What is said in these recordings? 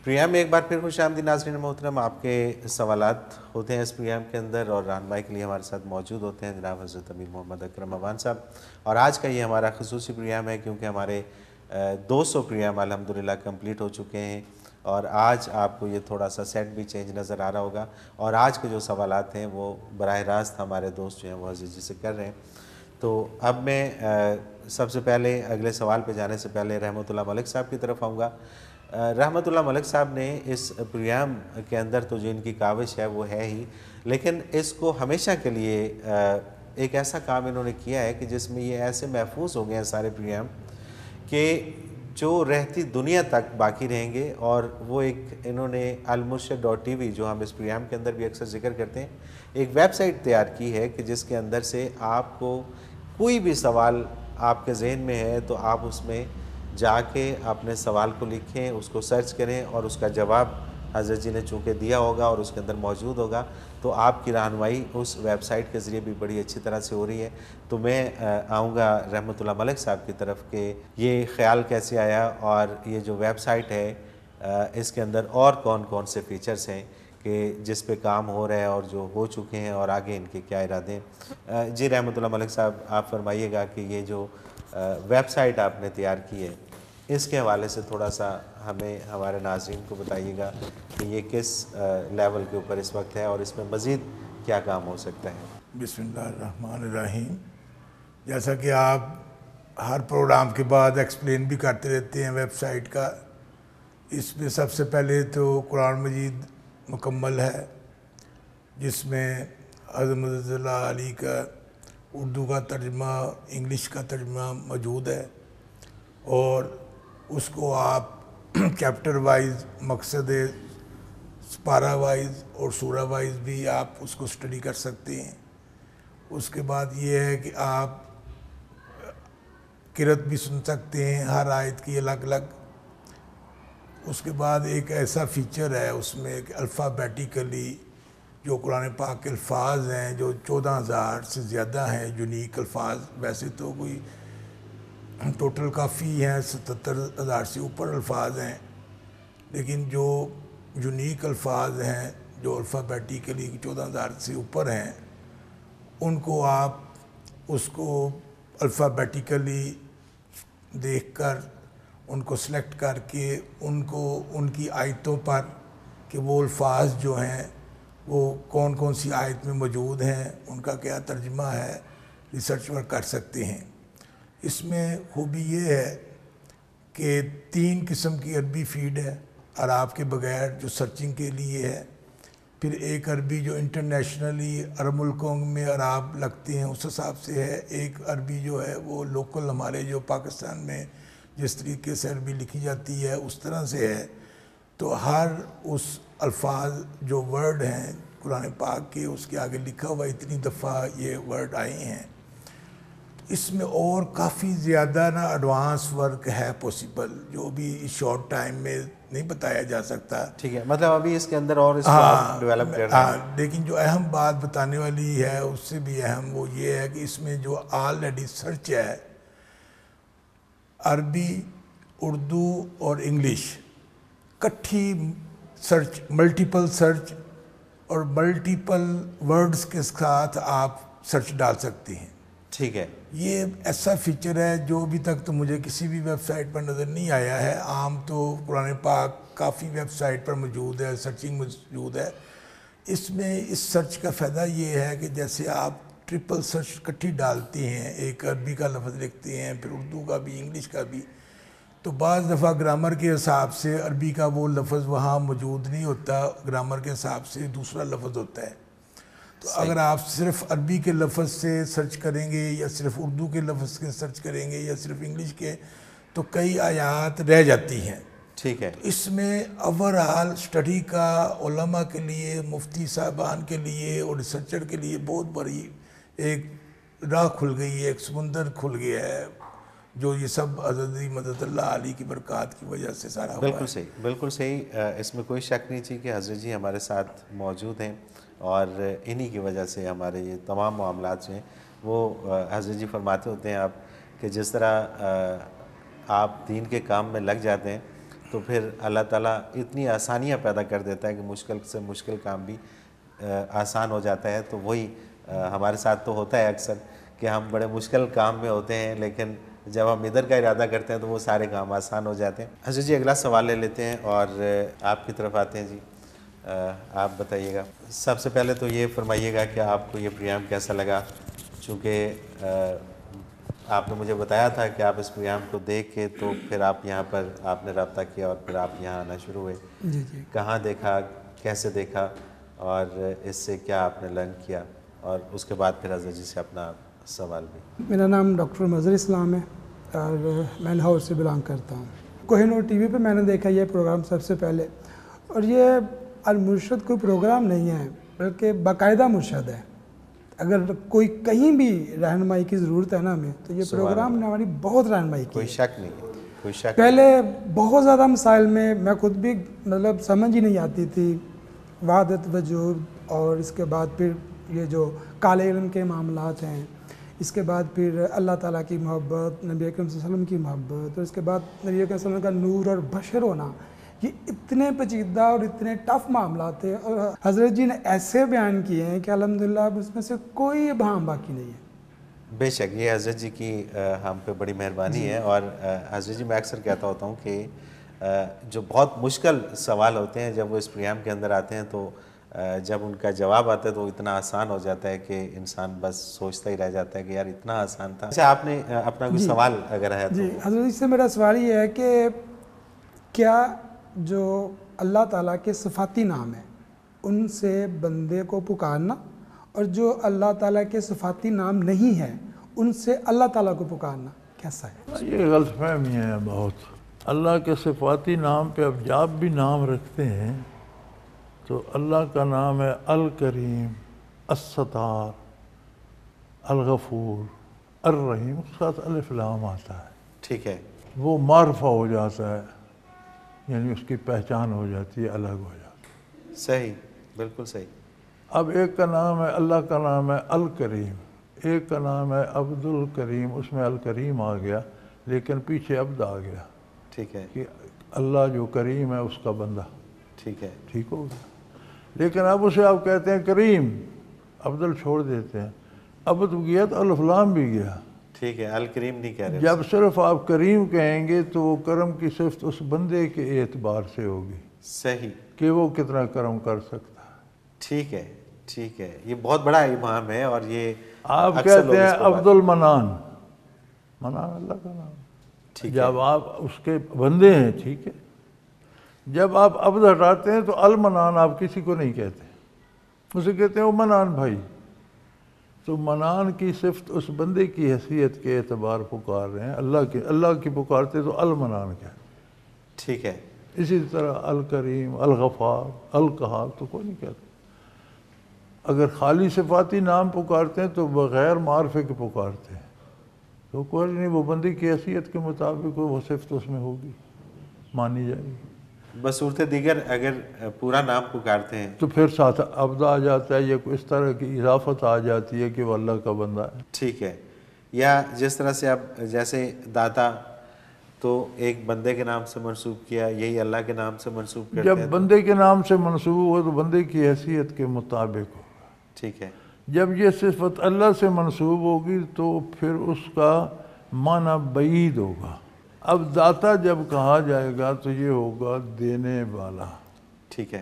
Programme میں ایک بار پھر خوش آمدید ناظرین محترم. آپ کے سوالات ہوتے ہیں اس پروگرام کے اندر اور رہنمائی کے لیے ہمارے ساتھ موجود ہوتے ہیں جناب حضرت امیر محمد اکرم اوان صاحب. اور آج کا یہ ہمارا خصوصی پروگرام ہے کیونکہ ہمارے 200 پروگرام الحمدللہ کمپلیٹ ہو چکے ہیں اور آج آپ کو یہ تھوڑا سا سیٹ بھی چینج نظر آ رہا ہوگا. اور آج کے جو سوالات ہیں وہ براہ راست ہمارے دوست جو ہیں وہ عزیز جی سے کر رہے ہیں. تو اب میں سب سے پہلے اگلے سوال پہ جانے سے پہلے رحمت اللہ ملک صاحب کی طرف آؤں گا. رحمت اللہ ملک صاحب نے اس پروگرام کے اندر تو جو ان کی کاوش ہے وہ ہے ہی، لیکن اس کو ہمیشہ کے لیے ایک ایسا کام انہوں نے کیا ہے کہ جس میں یہ ایسے محفوظ ہو گئے ہیں سارے پروگرام کہ جو رہتی دنیا تک باقی رہیں گے. اور وہ ایک انہوں نے المرشد.tv جو ہم اس پروگرام کے اندر بھی اکثر ذکر کرتے ہیں، ایک ویب سائٹ تیار کی ہے کہ جس کے اندر سے آپ کو کوئی بھی سوال آپ کے ذہن میں ہے تو آپ اس میں جا کے اپنے سوال کو لکھیں، اس کو سرچ کریں اور اس کا جواب حضرت جی نے چونکہ دیا ہوگا اور اس کے اندر موجود ہوگا تو آپ کی رہنمائی اس ویب سائٹ کے ذریعے بھی بڑی اچھی طرح سے ہو رہی ہے. تو میں آؤں گا رحمت اللہ ملک صاحب کی طرف کہ یہ خیال کیسے آیا اور یہ جو ویب سائٹ ہے اس کے اندر اور کون کون سے فیچرز ہیں کہ جس پہ کام ہو رہا ہے اور جو ہو چکے ہیں اور آگے ان کے کیا ارادے ہیں. جی رحمت اللہ ملک صاحب آپ فرمائیے گا کہ یہ جو ویب سائٹ آپ نے تیار کی ہے اس کے حوالے سے تھوڑا سا ہمیں ہمارے ناظرین کو بتائیے گا کہ یہ کس لیول کے اوپر اس وقت ہے اور اس میں مزید کیا کام ہو سکتا ہے. بسم اللہ الرحمن الرحیم. جیسا کہ آپ ہر پروگرام کے بعد ایکسپلین بھی کرتے رہتے ہیں ویب سائٹ کا، اس میں سب سے پہلے تو قرآن مجید مکمل ہے جس میں حضرت اللہ علی کا اردو کا ترجمہ، انگلش کا ترجمہ موجود ہے اور اس کو آپ چیپٹر وائز، مقصد سپارہ وائز اور سورہ وائز بھی آپ اس کو اسٹڈی کر سکتے ہیں. اس کے بعد یہ ہے کہ آپ قرأت بھی سن سکتے ہیں ہر آیت کی الگ الگ. اس کے بعد ایک ایسا فیچر ہے اس میں کہ الفابیٹیکلی جو قرآن پاک کے الفاظ ہیں جو 14,000 سے زیادہ ہیں یونیک الفاظ. ویسے تو کوئی ٹوٹل کافی ہیں 77,000 سے اوپر الفاظ ہیں، لیکن جو یونیک الفاظ ہیں جو الفابیٹیکلی 14,000 سے اوپر ہیں ان کو آپ اس کو الفابیٹیکلی دیکھ کر ان کو سلیکٹ کر کے ان کو ان کی آیتوں پر کہ وہ الفاظ جو ہیں وہ کون کون سی آیت میں موجود ہیں، ان کا کیا ترجمہ ہے، ریسرچ ورک کر سکتے ہیں. اس میں خوبی یہ ہے کہ 3 قسم کی عربی فیڈ ہے عرب کے بغیر جو سرچنگ کے لیے ہے، پھر ایک عربی جو انٹرنیشنلی عرب ملکوں میں عرب لگتے ہیں اس حساب سے ہے، ایک عربی جو ہے وہ لوکل ہمارے جو پاکستان میں جس طریقے سے عربی لکھی جاتی ہے اس طرح سے ہے. تو ہر اس الفاظ جو ورڈ ہیں قرآن پاک کے اس کے آگے لکھا ہوا اتنی دفعہ یہ ورڈ آئے ہیں. اس میں اور کافی زیادہ نا ایڈوانس ورک ہے پاسبل جو بھی اس شارٹ ٹائم میں نہیں بتایا جا سکتا. ٹھیک ہے، مطلب ابھی اس کے اندر اور اس کو آپ ڈیولپ کر رہے ہیں. لیکن جو اہم بات بتانے والی ہے اس سے بھی اہم وہ یہ ہے کہ اس میں جو آلریڈی سرچ ہے عربی، اردو اور انگلش کٹھی سرچ، ملٹیپل سرچ اور ملٹیپل ورڈز کے ساتھ آپ سرچ ڈال سکتے ہیں. ٹھیک ہے، یہ ایسا فیچر ہے جو ابھی تک تو مجھے کسی بھی ویب سائٹ پر نظر نہیں آیا ہے. عام تو قرآن پاک کافی ویب سائٹ پر موجود ہے، سرچنگ موجود ہے. اس میں اس سرچ کا فائدہ یہ ہے کہ جیسے آپ ٹرپل سرچ کٹھی ڈالتے ہیں، ایک عربی کا لفظ لکھتے ہیں پھر اردو کا بھی انگلش کا بھی، تو بعض دفعہ گرامر کے حساب سے عربی کا وہ لفظ وہاں موجود نہیں ہوتا، گرامر کے حساب سے دوسرا لفظ ہوتا ہے. تو اگر آپ صرف عربی کے لفظ سے سرچ کریں گے یا صرف اردو کے لفظ کے سرچ کریں گے یا صرف انگلش کے تو کئی آیات رہ جاتی ہیں. ٹھیک ہے، اس میں اوورآل اسٹڈی کا علماء کے لیے، مفتی صاحبان کے لیے اور ریسرچر کے لیے بہت بڑی ایک راہ کھل گئی ہے، ایک سمندر کھل گیا ہے جو یہ سب حضرت مدد اللہ علی کی برکات کی وجہ سے سارا ہوا ہے. بالکل صحیح، بالکل صحیح. اس میں کوئی شک نہیں تھی کہ حضرت جی ہمارے ساتھ موجود ہیں اور انہی کی وجہ سے ہمارے یہ تمام معاملات جو ہیں وہ حضرت جی فرماتے ہوتے ہیں آپ کہ جس طرح آپ دین کے کام میں لگ جاتے ہیں تو پھر اللہ تعالیٰ اتنی آسانیاں پیدا کر دیتا ہے کہ مشکل سے مشکل کام بھی آسان ہو جاتا ہے. تو وہی ہمارے ساتھ تو ہوتا ہے اکثر کہ ہم بڑے مشکل کام میں ہوتے ہیں، لیکن جب ہم ادھر کا ارادہ کرتے ہیں تو وہ سارے کام آسان ہو جاتے ہیں. حضرت جی اگلا سوال لے لیتے ہیں اور آپ کی طرف آتے ہیں. جی آپ بتائیے گا، سب سے پہلے تو یہ فرمائیے گا کہ آپ کو یہ پروگرام کیسا لگا، چونکہ آپ نے مجھے بتایا تھا کہ آپ اس پروگرام کو دیکھ کے تو پھر آپ یہاں پر آپ نے رابطہ کیا اور پھر آپ یہاں آنا شروع ہوئے. جی جی. کہاں دیکھا، کیسے دیکھا، اور اس سے کیا آپ نے لرن کیا، اور اس کے بعد پھر حضرت جی سے اپنا سوال بھی. میرا نام ڈاکٹر مظہر اسلام ہے اور میں لاہور سے بلانگ کرتا ہوں. کوہ نور ٹی وی پہ میں نے دیکھا یہ پروگرام سب سے پہلے، اور یہ المرشد کوئی پروگرام نہیں ہے بلکہ باقاعدہ مرشد ہے. اگر کوئی کہیں بھی رہنمائی کی ضرورت ہے نا ہمیں تو یہ پروگرام نے ہماری بہت رہنمائی کی. کوئی شک نہیں ہے، کوئی شک. پہلے بہت زیادہ مسائل میں خود بھی مطلب سمجھ ہی نہیں آتی تھی، وحدت وجود، اور اس کے بعد پھر یہ جو کالے علم کے معاملات ہیں، اس کے بعد پھر اللہ تعالیٰ کی محبت، نبی اکرم صلی اللہ علیہ وسلم کی محبت، اور اس کے بعد نبی اکرم صلی اللہ علیہ وسلم کا نور اور بشر ہونا، یہ اتنے پیچیدہ اور اتنے ٹف معاملات ہیں، اور حضرت جی نے ایسے بیان کیے ہیں کہ الحمدللہ اب اس میں سے کوئی ابہام باقی نہیں ہے. بے شک یہ حضرت جی کی ہم پہ بڑی مہربانی ہے. اور حضرت جی میں اکثر کہتا ہوتا ہوں کہ جو بہت مشکل سوال ہوتے ہیں جب وہ اس پروگرام کے اندر آتے ہیں تو جب ان کا جواب آتا ہے تو اتنا آسان ہو جاتا ہے کہ انسان بس سوچتا ہی رہ جاتا ہے کہ یار اتنا آسان تھا. اچھا آپ نے اپنا کوئی سوال اگر ہے تو. جی حضرت جی سے میرا سوال یہ ہے کہ کیا جو اللہ تعالیٰ کے صفاتی نام ہیں ان سے بندے کو پکارنا، اور جو اللہ تعالیٰ کے صفاتی نام نہیں ہیں ان سے اللہ تعالیٰ کو پکارنا کیسا ہے؟ یہ غلط فہمی ہے بہت. اللہ کے صفاتی نام پہ اب جب بھی نام رکھتے ہیں تو اللہ کا نام ہے الکریم، الستار، الغفور، الرحیم، اس کے ساتھ الف لام آتا ہے. ٹھیک ہے. وہ معرفہ ہو جاتا ہے، یعنی اس کی پہچان ہو جاتی ہے، الگ ہو جاتی ہے. صحیح، بالکل صحیح. اب ایک کا نام ہے، اللہ کا نام ہے الکریم، ایک کا نام ہے عبد الکریم، اس میں الکریم آ گیا لیکن پیچھے عبد آ گیا. ٹھیک ہے. کہ اللہ جو کریم ہے اس کا بندہ. ٹھیک ہے. ٹھیک ہو گیا. لیکن اب اسے آپ کہتے ہیں کریم، عبدل چھوڑ دیتے ہیں، عبد گیا تو الف لام بھی گیا. ٹھیک ہے. الکریم نہیں کہہ رہے. جب صرف آپ کریم کہیں گے تو وہ کرم کی صفت اس بندے کے اعتبار سے ہوگی. صحیح. کہ وہ کتنا کرم کر سکتا ہے. ٹھیک ہے. ٹھیک ہے. یہ بہت بڑا ابہام ہے. اور یہ آپ کہتے ہیں عبد المنان، منان اللہ کا نام. جب آپ اس کے بندے ہیں ٹھیک ہے، جب آپ عبد ہٹاتے ہیں تو المنان آپ کسی کو نہیں کہتے، اسے کہتے ہیں وہ منان بھائی. تو منان کی صفت اس بندے کی حیثیت کے اعتبار پکار رہے ہیں. اللہ کی پکارتے تو المنان کہتے. ٹھیک ہے. اسی طرح الکریم، الغفار، القہار تو کوئی نہیں کہتا. اگر خالی صفاتی نام پکارتے ہیں تو بغیر معرفے کے پکارتے ہیں تو کوئی نہیں، وہ بندے کی حیثیت کے مطابق وہ صفت اس میں ہوگی، مانی جائے گی. بصورت دیگر اگر پورا نام پکارتے ہیں تو پھر ساتھ عبد آ جاتا ہے، یا کوئی اس طرح کی اضافت آ جاتی ہے کہ وہ اللہ کا بندہ ہے. ٹھیک ہے. یا جس طرح سے اب جیسے داتا تو ایک بندے کے نام سے منسوب کیا، یہی اللہ کے نام سے منسوب کرتے ہیں. جب بندے کے نام سے منسوب ہو تو بندے کی حیثیت کے مطابق ہوگا. ٹھیک ہے. جب یہ صفت اللہ سے منسوب ہوگی تو پھر اس کا معنی بعید ہوگا. اب داتا جب کہا جائے گا تو یہ ہوگا دینے والا. ٹھیک ہے.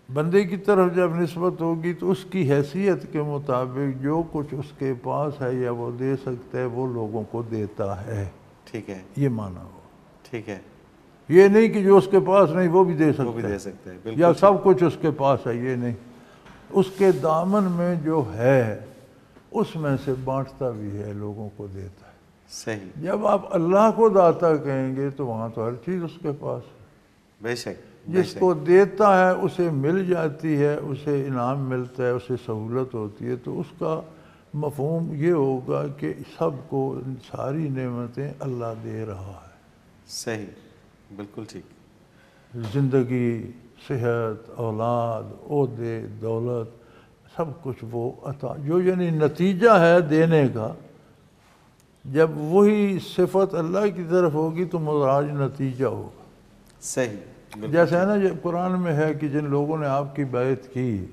بندے کی طرف جب نسبت ہوگی تو اس کی حیثیت کے مطابق جو کچھ اس کے پاس ہے یا وہ دے سکتا ہے وہ لوگوں کو دیتا ہے. ٹھیک ہے. یہ معنی ہو. ٹھیک ہے. یہ نہیں کہ جو اس کے پاس نہیں وہ بھی دے سکتا ہے، وہ بھی دے سکتا ہے. یا سب کچھ اس کے پاس ہے، یہ نہیں. اس کے دامن میں جو ہے اس میں سے بانٹتا بھی ہے، لوگوں کو دیتا ہے. صحیح. جب آپ اللہ کو داتا کہیں گے تو وہاں تو ہر چیز اس کے پاس ہے. بے شک. جس کو دیتا ہے اسے مل جاتی ہے، اسے انعام ملتا ہے، اسے سہولت ہوتی ہے. تو اس کا مفہوم یہ ہوگا کہ سب کو ساری نعمتیں اللہ دے رہا ہے. صحیح. بالکل ٹھیک. زندگی، صحت، اولاد، عہدے، دولت، سب کچھ وہ عطا، جو یعنی نتیجہ ہے دینے کا. جب وہی صفت اللہ کی طرف ہوگی تو مزاج نتیجہ ہوگا. صحیح، جیسے ہے نا یہ قرآن میں ہے کہ جن لوگوں نے آپ کی بیعت کی،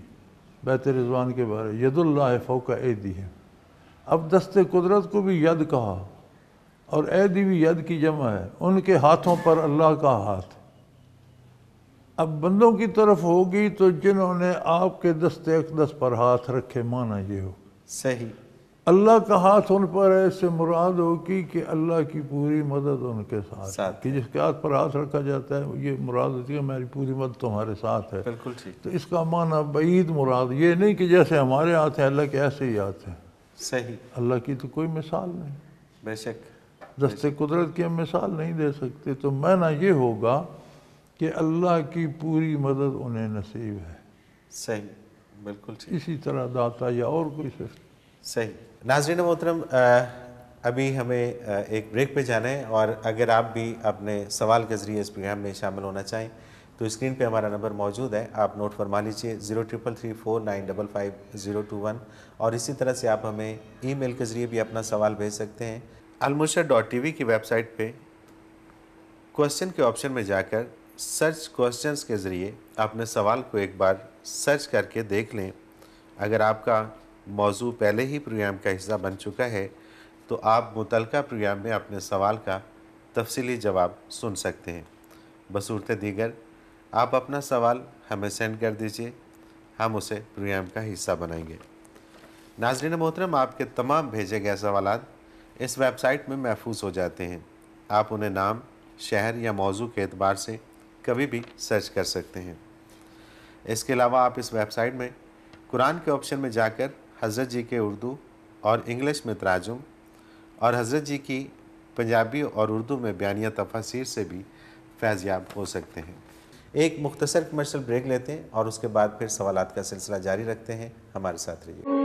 بیعت رضوان کے بارے، ید اللہ فوق ایدیہم، اب دست قدرت کو بھی ید کہا اور ایدی بھی ید کی جمع ہے، ان کے ہاتھوں پر اللہ کا ہاتھ۔ اب بندوں کی طرف ہوگی تو جنہوں نے آپ کے دست اقدس پر ہاتھ رکھے، معنی یہ ہو صحیح، اللہ کا ہاتھ ان پر ہے، اس سے مراد ہوگی کہ اللہ کی پوری مدد ان کے ساتھ، کہ جس کے ہاتھ پر ہاتھ رکھا جاتا ہے یہ مراد ہوتی ہے میری پوری مدد تمہارے ساتھ ہے۔ بالکل ٹھیک، تو اس کا معنی بعید مراد یہ نہیں کہ جیسے ہمارے ہاتھ ہیں اللہ کے ایسے ہی ہاتھ ہیں، صحیح، اللہ کی تو کوئی مثال نہیں، بے شک، دست قدرت کی ہم مثال نہیں دے سکتے۔ تو معنی یہ ہوگا کہ اللہ کی پوری مدد انہیں نصیب ہے، صحیح، بالکل ٹھیک، اسی طرح داتا یا اور کوئی صفت۔ صحیح۔ ناظرین محترم، ابھی ہمیں ایک بریک پہ جانا ہے، اور اگر آپ بھی اپنے سوال کے ذریعے اس پروگرام میں شامل ہونا چاہیں تو اسکرین پہ ہمارا نمبر موجود ہے، آپ نوٹ فرما لیجئے 0333495521، اور اسی طرح سے آپ ہمیں ای میل کے ذریعے بھی اپنا سوال بھیج سکتے ہیں۔ المرشد.tv کی ویب سائٹ پہ کوسچن کے آپشن میں جا کر سرچ کوسچنز کے ذریعے اپنے سوال کو ایک بار سرچ کر کے دیکھ لیں۔ اگر آپ کا موضوع پہلے ہی پروگرام کا حصہ بن چکا ہے تو آپ متعلقہ پروگرام میں اپنے سوال کا تفصیلی جواب سن سکتے ہیں۔ بصورت دیگر آپ اپنا سوال ہمیں سینڈ کر دیجئے، ہم اسے پروگرام کا حصہ بنائیں گے۔ ناظرین محترم، آپ کے تمام بھیجے گئے سوالات اس ویب سائٹ میں محفوظ ہو جاتے ہیں، آپ انہیں نام، شہر یا موضوع کے اعتبار سے کبھی بھی سرچ کر سکتے ہیں۔ اس کے علاوہ آپ اس ویب سائٹ میں قرآن کے آپشن میں جا کر حضرت جی کے اردو اور انگلش میں تراجم اور حضرت جی کی پنجابی اور اردو میں بیانیہ تفاسیر سے بھی فیض یاب ہو سکتے ہیں۔ ایک مختصر کمرشل بریک لیتے ہیں اور اس کے بعد پھر سوالات کا سلسلہ جاری رکھتے ہیں، ہمارے ساتھ رہیے۔